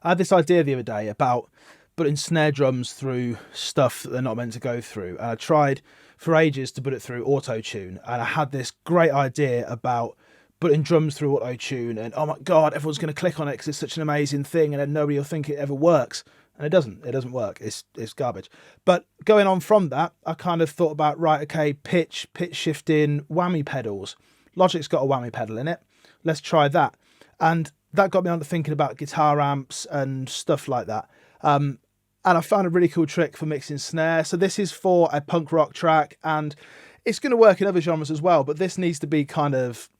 I had this idea the other day about putting snare drums through stuff that they're not meant to go through. And I tried for ages to put it through auto-tune. And I had this great idea about putting drums through auto-tune. And oh my God, everyone's going to click on it because it's such an amazing thing. And then nobody will think it ever works. And it doesn't. It doesn't work. It's garbage. But going on from that, I kind of thought about, right, okay, pitch shifting, whammy pedals. Logic's got a whammy pedal in it. Let's try that. And that got me on to thinking about guitar amps and stuff like that. And I found a really cool trick for mixing snare. So this is for a punk rock track, and it's going to work in other genres as well, but this needs to be kind of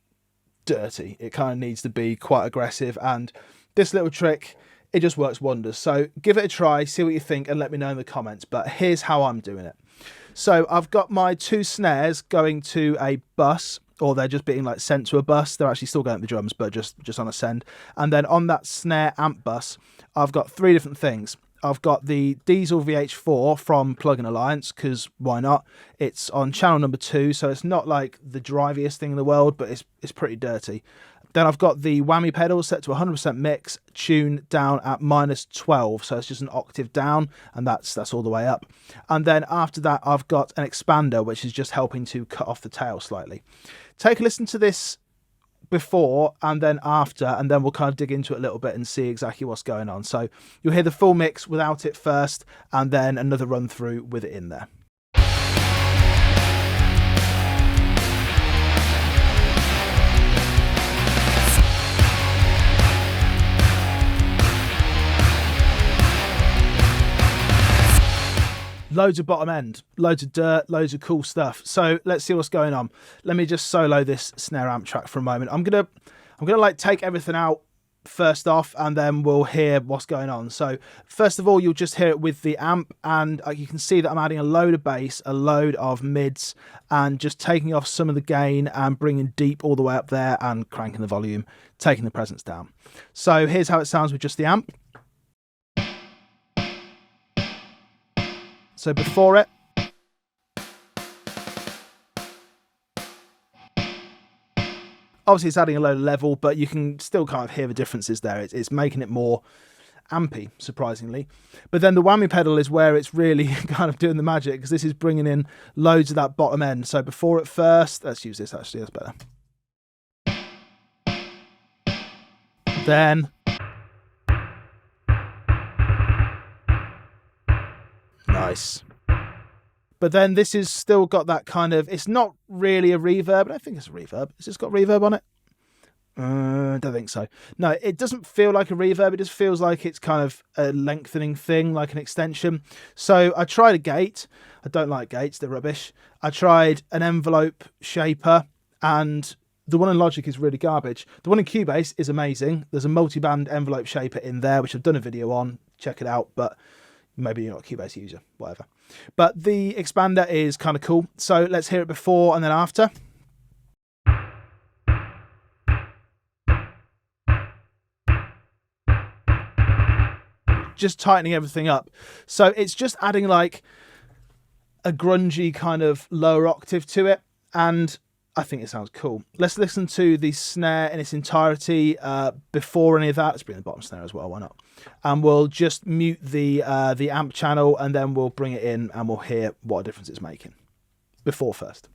dirty. It kind of needs to be quite aggressive, and this little trick, it just works wonders. So give it a try, see what you think, and let me know in the comments. But here's how I'm doing it. So I've got my 2 snares going to a bus, or they're just being like sent to a bus. They're actually still going to the drums, but just on a send. And then on that snare amp bus, I've got 3 different things. I've got the Diesel VH4 from Plug-in Alliance, because why not? It's on channel number 2, so it's not like the driviest thing in the world, but it's pretty dirty. Then I've got the whammy pedal set to 100% mix, tune down at -12, so it's just an octave down, and that's all the way up. And then after that, I've got an expander, which is just helping to cut off the tail slightly. Take a listen to this before and then after, and then we'll kind of dig into it a little bit and see exactly what's going on. So you'll hear the full mix without it first, and then another run through with it in there. Loads of bottom end, loads of dirt, loads of cool stuff. So let's see what's going on. Let me just solo this snare amp track for a moment. I'm gonna like take everything out first off, and then we'll hear what's going on. So first of all, you'll just hear it with the amp, and you can see that I'm adding a load of bass, a load of mids, and just taking off some of the gain and bringing deep all the way up there and cranking the volume, taking the presence down. So here's how it sounds with just the amp. So before it, obviously it's adding a load of level, but you can still kind of hear the differences there. It's making it more ampy, surprisingly. But then the whammy pedal is where it's really kind of doing the magic, because this is bringing in loads of that bottom end. So before it first, let's use this actually, that's better. Then nice. But then this has still got that kind of, it's not really a reverb. I don't think it's a reverb. Has this got reverb on it? I don't think so. No, it doesn't feel like a reverb. It just feels like it's kind of a lengthening thing, like an extension. So I tried a gate. I don't like gates. They're rubbish. I tried an envelope shaper, and the one in Logic is really garbage. The one in Cubase is amazing. There's a multi-band envelope shaper in there, which I've done a video on. Check it out. But maybe you're not a Cubase user, whatever. But the expander is kind of cool. So let's hear it before and then after. Just tightening everything up. So it's just adding like a grungy kind of lower octave to it, and I think it sounds cool. Let's listen to the snare in its entirety before any of that. Let's bring the bottom snare as well, why not? And we'll just mute the amp channel, and then we'll bring it in and we'll hear what a difference it's making. Before first.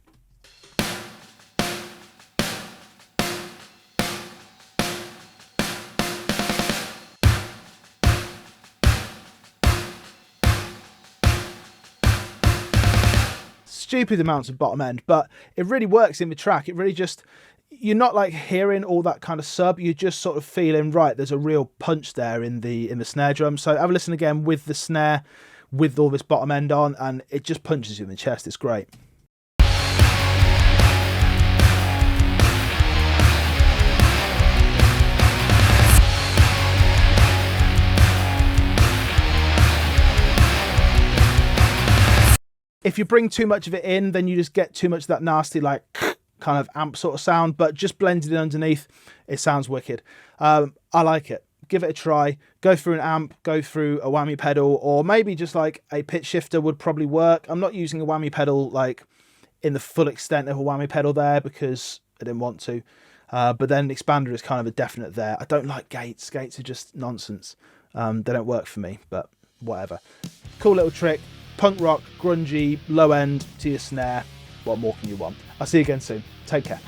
Stupid amounts of bottom end, but it really works in the track. It really just, you're not like hearing all that kind of sub, you're just sort of feeling, right, there's a real punch there in the snare drum. So have a listen again with the snare, with all this bottom end on, and it just punches you in the chest. It's great. If you bring too much of it in, then you just get too much of that nasty, like, kind of amp sort of sound, but just blended in underneath, it sounds wicked. I like it. Give it a try. Go through an amp, go through a whammy pedal, or maybe just like a pitch shifter would probably work. I'm not using a whammy pedal like in the full extent of a whammy pedal there because I didn't want to. But then an expander is kind of a definite there. I don't like gates. Gates are just nonsense. They don't work for me, but whatever. Cool little trick. Punk rock, grungy, low end to your snare. What more can you want? I'll see you again soon. Take care.